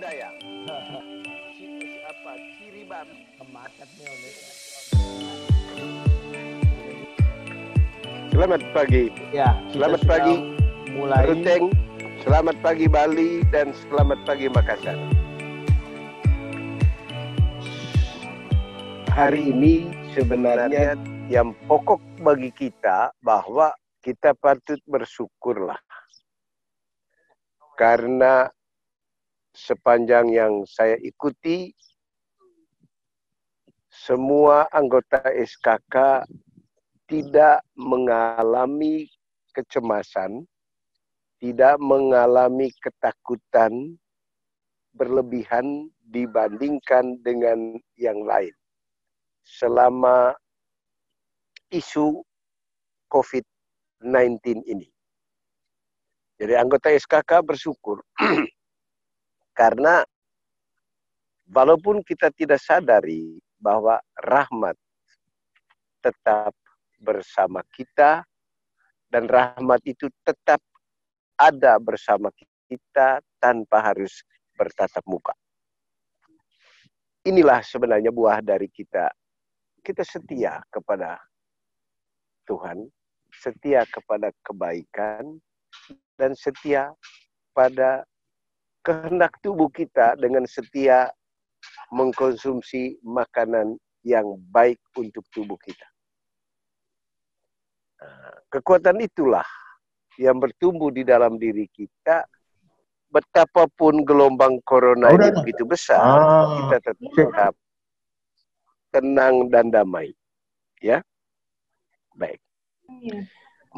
Budaya. Apa? Ciriban. Kemakat nih Om. Selamat pagi. Ya, Selamat pagi. Mulai. Ruteng. Selamat pagi Bali dan selamat pagi Makassar. Hari ini sebenarnya yang pokok bagi kita bahwa kita patut bersyukurlah. Karena sepanjang yang saya ikuti, semua anggota SKK tidak mengalami kecemasan, tidak mengalami ketakutan berlebihan dibandingkan dengan yang lain selama isu COVID-19 ini. Jadi anggota SKK bersyukur karena walaupun kita tidak sadari bahwa rahmat tetap bersama kita dan rahmat itu tetap ada bersama kita tanpa harus bertatap muka. Inilah sebenarnya buah dari kita. Kita setia kepada Tuhan, setia kepada kebaikan, dan setia pada kehendak tubuh kita dengan setia mengkonsumsi makanan yang baik untuk tubuh kita. Kekuatan itulah yang bertumbuh di dalam diri kita. Betapapun gelombang corona ini begitu besar, kita tetap tenang dan damai. Ya, baik.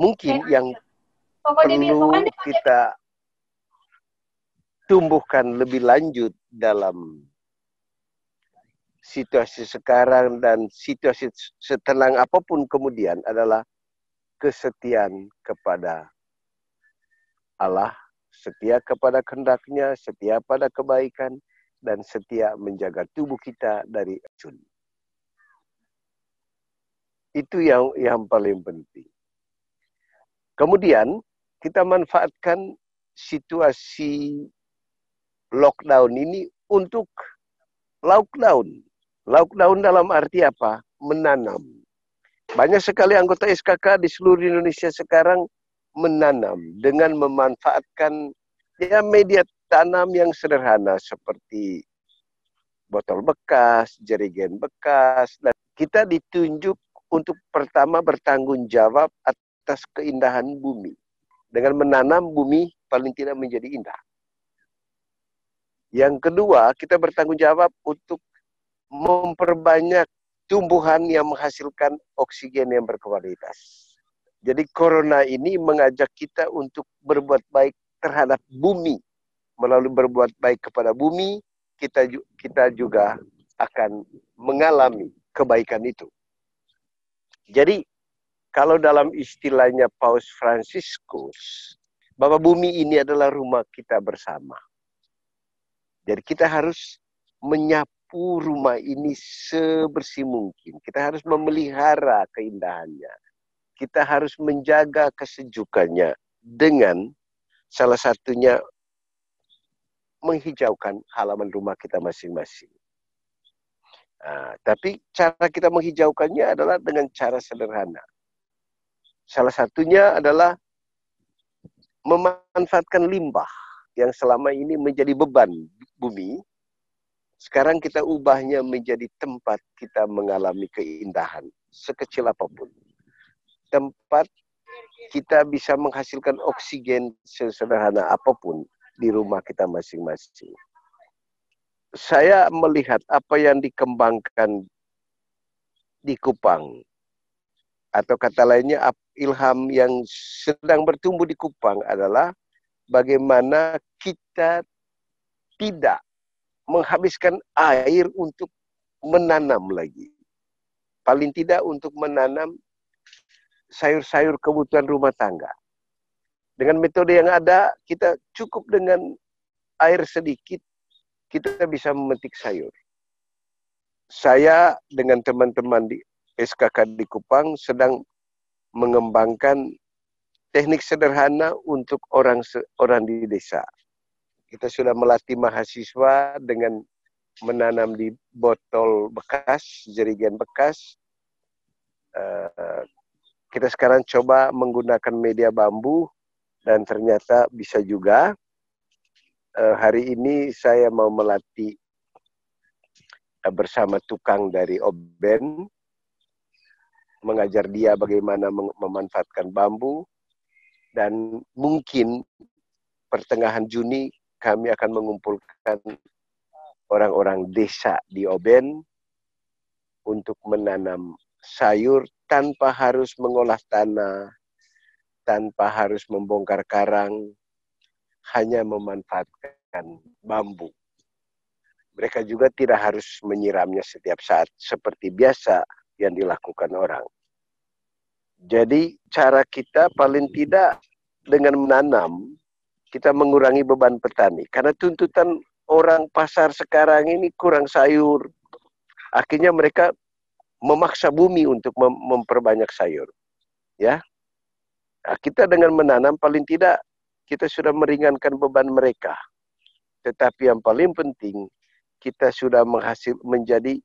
Mungkin yang perlu kita tumbuhkan lebih lanjut dalam situasi sekarang dan situasi setenang apapun kemudian adalah kesetiaan kepada Allah, setia kepada kehendak-Nya, setia pada kebaikan, dan setia menjaga tubuh kita dari racun. Itu yang paling penting. Kemudian kita manfaatkan situasi lockdown ini untuk lockdown. Lockdown dalam arti apa? Menanam. Banyak sekali anggota SKK di seluruh Indonesia sekarang menanam dengan memanfaatkan media tanam yang sederhana seperti botol bekas, jerigen bekas, dan kita ditunjuk untuk pertama bertanggung jawab atas keindahan bumi. Dengan menanam bumi paling tidak menjadi indah. Yang kedua, kita bertanggung jawab untuk memperbanyak tumbuhan yang menghasilkan oksigen yang berkualitas. Jadi corona ini mengajak kita untuk berbuat baik terhadap bumi. Melalui berbuat baik kepada bumi, kita juga akan mengalami kebaikan itu. Jadi, kalau dalam istilahnya Paus Fransiskus, bahwa bumi ini adalah rumah kita bersama. Jadi kita harus menyapu rumah ini sebersih mungkin. Kita harus memelihara keindahannya. Kita harus menjaga kesejukannya dengan salah satunya menghijaukan halaman rumah kita masing-masing. Tapi cara kita menghijaukannya adalah dengan cara sederhana. Salah satunya adalah memanfaatkan limbah yang selama ini menjadi beban bumi. Sekarang kita ubahnya menjadi tempat kita mengalami keindahan, sekecil apapun. Tempat kita bisa menghasilkan oksigen sesederhana apapun di rumah kita masing-masing. Saya melihat apa yang dikembangkan di Kupang, atau kata lainnya ilham yang sedang bertumbuh di Kupang adalah bagaimana kita tidak menghabiskan air untuk menanam lagi. Paling tidak untuk menanam sayur-sayur kebutuhan rumah tangga. Dengan metode yang ada, kita cukup dengan air sedikit, kita bisa memetik sayur. Saya dengan teman-teman di SKK di Kupang sedang mengembangkan teknik sederhana untuk orang di desa. Kita sudah melatih mahasiswa dengan menanam di botol bekas, jerigen bekas. Kita sekarang coba menggunakan media bambu dan ternyata bisa juga. Hari ini saya mau melatih bersama tukang dari Oben, mengajar dia bagaimana memanfaatkan bambu, dan mungkin pertengahan Juni kami akan mengumpulkan orang-orang desa di Oben untuk menanam sayur tanpa harus mengolah tanah, tanpa harus membongkar karang, hanya memanfaatkan bambu. Mereka juga tidak harus menyiramnya setiap saat seperti biasa yang dilakukan orang. Jadi cara kita paling tidak dengan menanam, kita mengurangi beban petani. Karena tuntutan orang pasar sekarang ini kurang sayur. Akhirnya mereka memaksa bumi untuk memperbanyak sayur. Ya, nah, kita dengan menanam paling tidak kita sudah meringankan beban mereka. Tetapi yang paling penting, kita sudah menjadi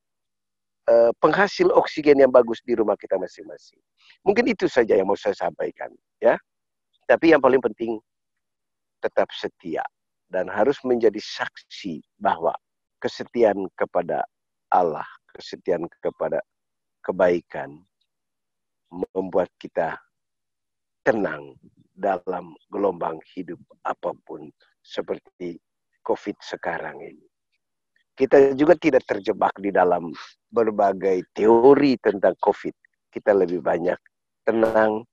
penghasil oksigen yang bagus di rumah kita masing-masing. Mungkin itu saja yang mau saya sampaikan. Ya, tapi yang paling penting, tetap setia. Dan harus menjadi saksi bahwa kesetiaan kepada Allah, kesetiaan kepada kebaikan, membuat kita tenang dalam gelombang hidup apapun seperti COVID sekarang ini. Kita juga tidak terjebak di dalam berbagai teori tentang COVID. Kita lebih banyak tenang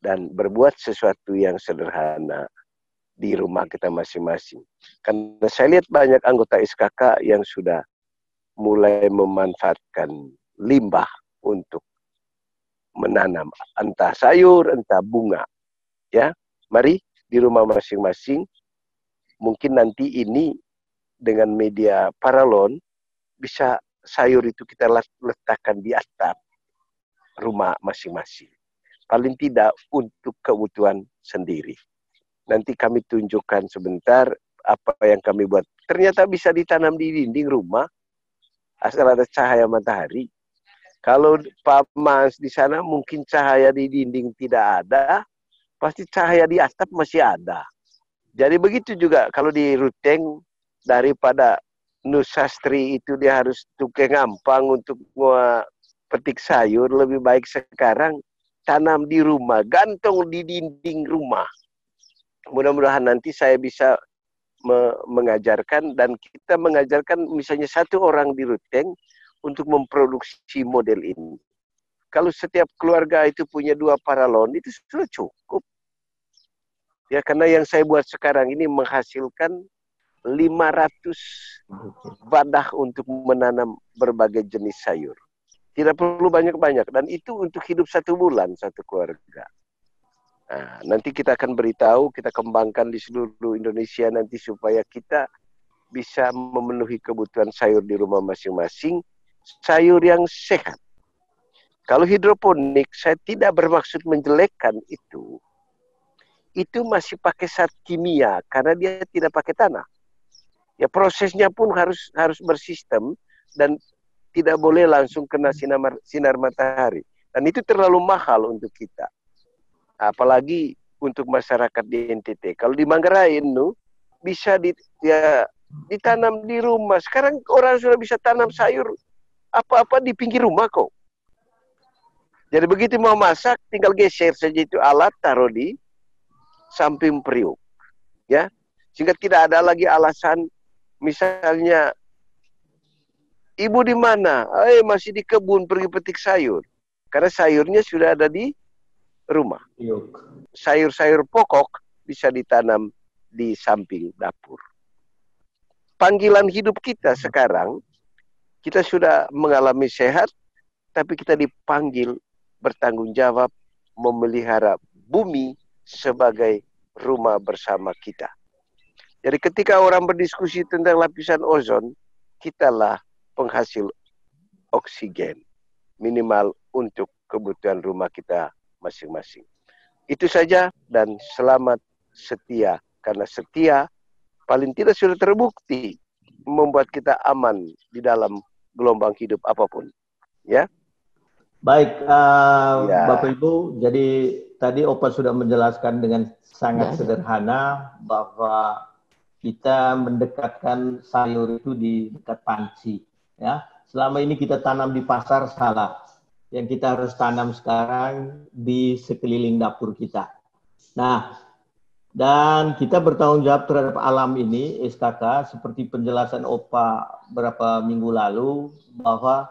dan berbuat sesuatu yang sederhana di rumah kita masing-masing. Karena saya lihat banyak anggota SKK yang sudah mulai memanfaatkan limbah untuk menanam entah sayur, entah bunga. Ya, mari di rumah masing-masing. Mungkin nanti ini dengan media paralon bisa sayur itu kita letakkan di atap rumah masing-masing. Paling tidak untuk kebutuhan sendiri. Nanti kami tunjukkan sebentar apa yang kami buat. Ternyata bisa ditanam di dinding rumah asal ada cahaya matahari. Kalau Pak Mas di sana mungkin cahaya di dinding tidak ada, pasti cahaya di atap masih ada. Jadi begitu juga kalau di Ruteng, daripada Nusastri itu dia harus tukang ampang untuk petik sayur, lebih baik sekarang tanam di rumah, gantung di dinding rumah. Mudah-mudahan nanti saya bisa mengajarkan dan kita mengajarkan misalnya satu orang di Ruteng untuk memproduksi model ini. Kalau setiap keluarga itu punya 2 paralon, itu sudah cukup. Ya, karena yang saya buat sekarang ini menghasilkan 500 wadah untuk menanam berbagai jenis sayur. Tidak perlu banyak-banyak. Dan itu untuk hidup 1 bulan, satu keluarga. Nah, nanti kita akan beritahu, kita kembangkan di seluruh Indonesia nanti supaya kita bisa memenuhi kebutuhan sayur di rumah masing-masing. Sayur yang sehat. Kalau hidroponik, saya tidak bermaksud menjelekkan itu. Itu masih pakai zat kimia, karena dia tidak pakai tanah. Ya, prosesnya pun harus bersistem dan tidak boleh langsung kena sinar matahari. Dan itu terlalu mahal untuk kita. Apalagi untuk masyarakat di NTT. Kalau di Manggarai itu bisa ditanam di rumah. Sekarang orang sudah bisa tanam sayur apa-apa di pinggir rumah kok. Jadi begitu mau masak, tinggal geser saja itu alat, taruh di samping periuk. Ya, sehingga tidak ada lagi alasan. Misalnya, ibu di mana? Masih di kebun pergi petik sayur. Karena sayurnya sudah ada di rumah. Sayur-sayur pokok bisa ditanam di samping dapur. Panggilan hidup kita sekarang, kita sudah mengalami sehat, tapi kita dipanggil bertanggung jawab memelihara bumi sebagai rumah bersama kita. Jadi ketika orang berdiskusi tentang lapisan ozon, kitalah penghasil oksigen minimal untuk kebutuhan rumah kita masing-masing. Itu saja dan selamat setia. Karena setia paling tidak sudah terbukti membuat kita aman di dalam gelombang hidup apapun. Ya. Baik, Ya. Bapak Ibu, jadi tadi Opa sudah menjelaskan dengan sangat sederhana bahwa kita mendekatkan sayur itu di dekat panci. Ya, selama ini kita tanam di pasar salah. Yang kita harus tanam sekarang di sekeliling dapur kita. Nah, dan kita bertanggung jawab terhadap alam ini, SKK, seperti penjelasan Opa beberapa minggu lalu, bahwa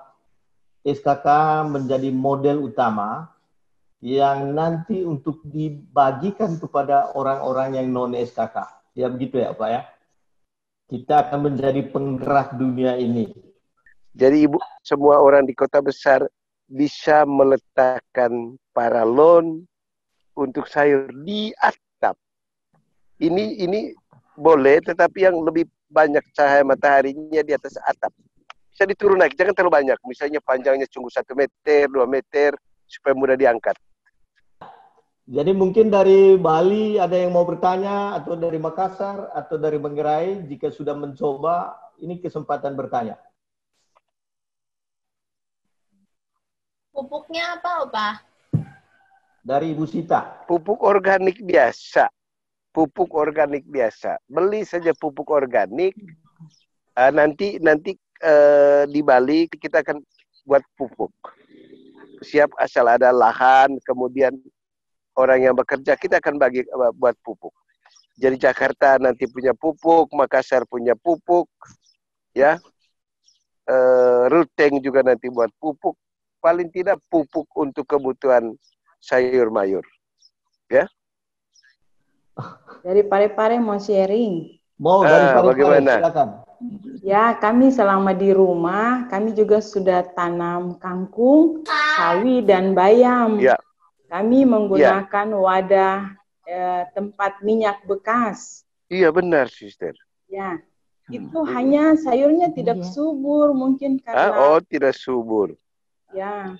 SKK menjadi model utama yang nanti untuk dibagikan kepada orang-orang yang non-SKK. Ya begitu ya Pak ya? Kita akan menjadi penggerak dunia ini. Jadi Ibu, semua orang di kota besar bisa meletakkan paralon untuk sayur di atap. Ini boleh, tetapi yang lebih banyak cahaya mataharinya di atas atap. Bisa diturun naik, jangan terlalu banyak. Misalnya panjangnya cuma 1 meter, 2 meter, supaya mudah diangkat. Jadi mungkin dari Bali ada yang mau bertanya, atau dari Makassar, atau dari Manggarai, jika sudah mencoba, ini kesempatan bertanya. Pupuknya apa, Opa? Dari Ibu Sita. Pupuk organik biasa. Pupuk organik biasa. Beli saja pupuk organik. Nanti di Bali kita akan buat pupuk. Siap asal ada lahan, kemudian orang yang bekerja, kita akan buat pupuk. Jadi Jakarta nanti punya pupuk, Makassar punya pupuk, ya. Ruteng juga nanti buat pupuk. Paling tidak pupuk untuk kebutuhan sayur mayur, ya. Dari Parepare mau sharing. Mau dari Parepare, bagaimana? silakan. Ya, kami selama di rumah, kami juga sudah tanam kangkung, sawi, dan bayam. Ya. Kami menggunakan wadah tempat minyak bekas. Iya benar, Sister. Ya, itu hanya sayurnya tidak subur, mungkin karena... tidak subur. Ya.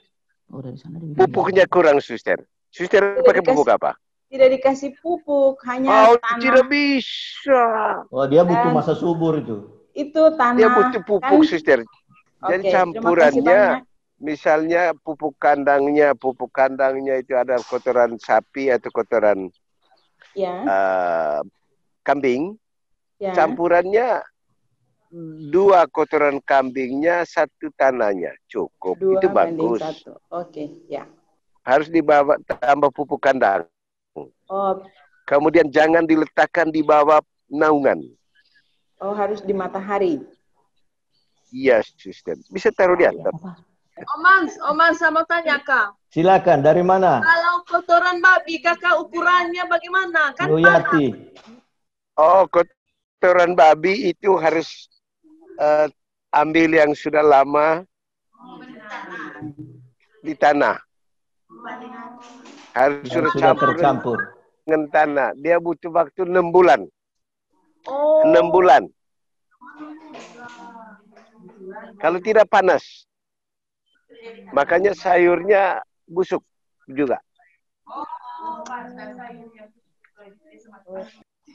Pupuknya kurang, Sister. Sister pakai pupuk apa? Tidak dikasih pupuk, hanya tanah. Tidak bisa. Oh, dia butuh masa subur itu. Itu tanah. Dia butuh pupuk, Sister. Jadi campurannya, misalnya pupuk kandangnya itu ada kotoran sapi atau kotoran kambing. Ya. Campurannya 2 kotoran kambingnya, 1 tanahnya cukup. 2 itu bagus. 1. Oke, ya. Harus dibawa tambah pupuk kandang. Oh. Kemudian jangan diletakkan di bawah naungan. Oh, harus di matahari. Iya, Sister. Bisa taruh di atap. Oman sama tanya, Kak. Silakan, dari mana? Kalau kotoran babi, Kakak ukurannya bagaimana? Kan Nuyati. Oh, kotoran babi itu harus ambil yang sudah lama di tanah. Harus sudah tercampur dengan tanah. Dia butuh waktu 6 bulan. 6 bulan. Kalau tidak panas. Makanya sayurnya busuk juga.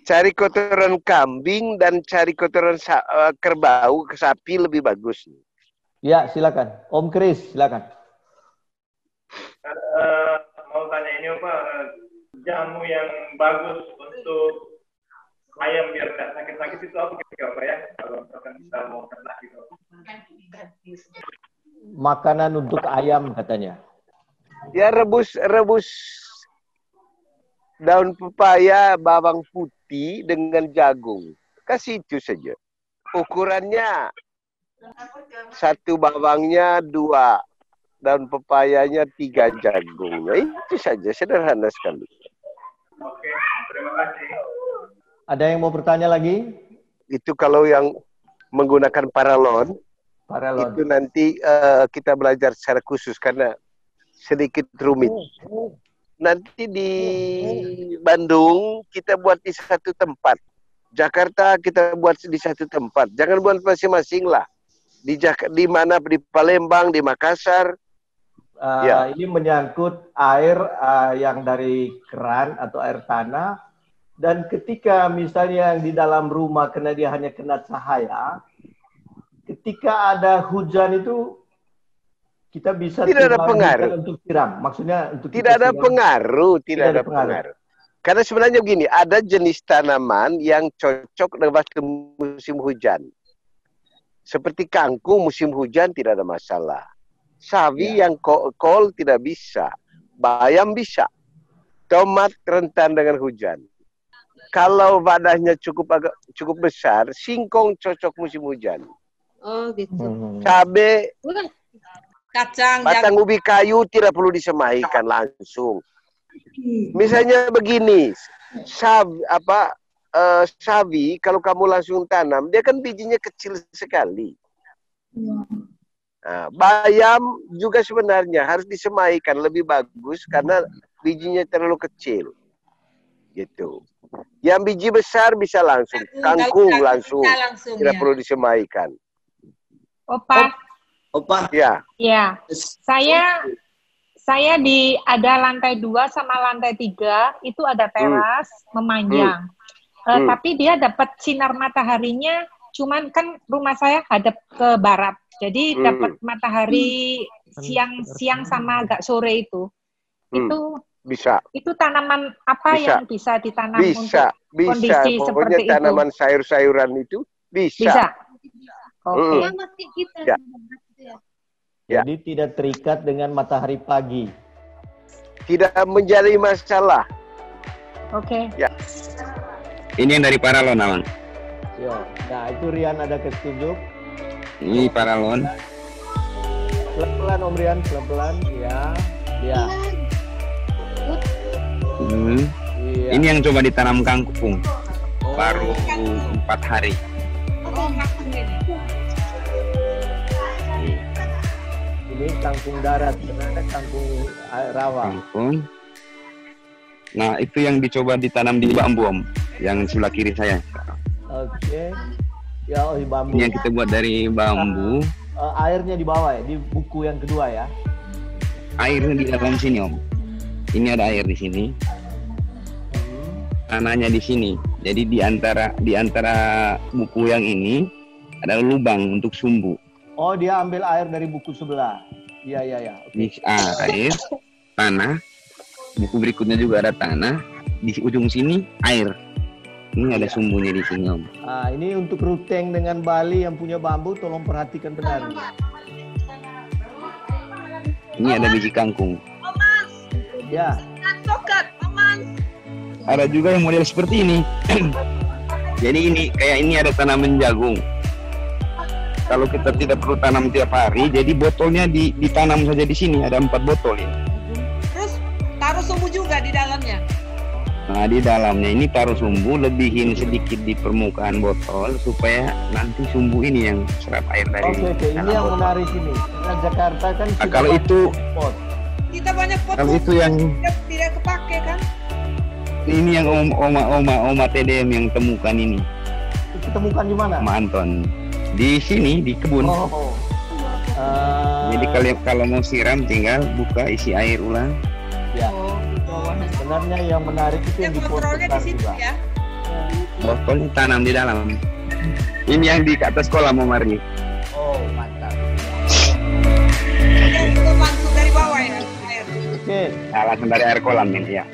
Cari kotoran kambing dan cari kotoran kerbau, sapi lebih bagus. Ya, silakan. Om Kris, silakan. Mau tanya ini apa, jamu yang bagus untuk ayam biar tidak sakit-sakit itu apa kira-kira Pak ya? Kalau misalkan kita mau ternak gitu. Makanan untuk ayam katanya. Ya, rebus daun pepaya, bawang putih dengan jagung. Kasih itu saja. Ukurannya 1 bawangnya, 2 daun pepayanya, 3 jagungnya. Itu saja, sederhana sekali. Oke, terima kasih. Ada yang mau bertanya lagi? Itu kalau yang menggunakan paralon. Itu nanti kita belajar secara khusus karena sedikit rumit. Nanti di Bandung kita buat di satu tempat. Jakarta kita buat di satu tempat. Jangan buat masing-masing lah. Di mana, di Palembang, di Makassar. Ini menyangkut air yang dari keran atau air tanah Dan ketika misalnya yang di dalam rumah karena dia hanya kena cahaya, ketika ada hujan itu kita bisa Tidak ada pengaruh untuk siram. Maksudnya untuk tidak ada siram. pengaruh, tidak ada pengaruh. Karena sebenarnya begini, ada jenis tanaman yang cocok dengan musim hujan. Seperti kangkung musim hujan tidak ada masalah. Sawi yang kol tidak bisa. Bayam bisa. Tomat rentan dengan hujan. Kalau wadahnya cukup besar, singkong cocok musim hujan. Oh gitu. Cabe, Kacang, batang ubi kayu tidak perlu disemaikan langsung. Misalnya begini, sawi kalau kamu langsung tanam, dia kan bijinya kecil sekali. Nah, bayam juga sebenarnya harus disemaikan lebih bagus karena bijinya terlalu kecil. Gitu. Yang biji besar bisa langsung, kangkung langsung, tidak perlu disemaikan. Opa. Ya. Ya, saya ada lantai 2 sama lantai 3 itu ada teras memanjang. Tapi dia dapat sinar mataharinya, cuman kan rumah saya hadap ke barat, jadi dapat matahari siang sama agak sore itu. Itu bisa. Itu tanaman apa yang bisa ditanam untuk kondisi pokoknya seperti itu? Tanaman sayur-sayuran itu bisa. Bisa. Oke. Ya. Jadi tidak terikat dengan matahari pagi. Tidak menjadi masalah. Oke. Ya. Ini yang dari paralon, Awang. Nah, itu Rian ada ketunjuk. Ini paralon. Pelan-pelan Om Rian, pelan-pelan. Ya. Iya. Ini yang coba ditanam kangkung. Baru 4 hari. Ini kangkung darat, sebenarnya kangkung rawa. Kangkung. Nah, itu yang dicoba ditanam di bambu, Om. Yang sebelah kiri saya. Oke. Ya, di bambu. Ini yang kita buat dari bambu. Airnya di bawah ya, di buku yang kedua ya. Airnya di dalam sini, Om. Ini ada air di sini. Tanahnya di sini. Jadi di antara buku yang ini ada lubang untuk sumbu. Oh, dia ambil air dari buku sebelah. Iya. Okay. Air, tanah. Buku berikutnya juga ada tanah. Di ujung sini air. Ini ada sumbunya di sini, Om. Ini untuk ruteng dengan Bali yang punya bambu, tolong perhatikan benar. Ini ada biji kangkung. Ya. Ada juga yang model seperti ini. Jadi ini ada tanaman jagung. Kalau kita tidak perlu tanam tiap hari, jadi botolnya ditanam saja di sini. Ada 4 botol ini. Terus taruh sumbu juga di dalamnya. Nah, di dalamnya ini taruh sumbu, lebihin sedikit di permukaan botol supaya nanti sumbu ini yang serap air dari Oke, ini yang botol. Menarik ini. Karena Jakarta kan kalau itu pot. Kita banyak pot. Kalau itu yang tidak kepake kan? Ini yang Oma TDM yang temukan ini. Ditemukan di mana? Sama Anton. Di sini di kebun. Jadi kalau mau siram tinggal buka isi air ulang. Ya. Sebenarnya yang menarik itu yang kontrolnya di situ ya. Botolnya tanam di dalam. Ini yang di atas kolam Marni. Oh, mantap. Itu langsung dari bawah ya air. Oke. Langsung dari air kolam ini ya.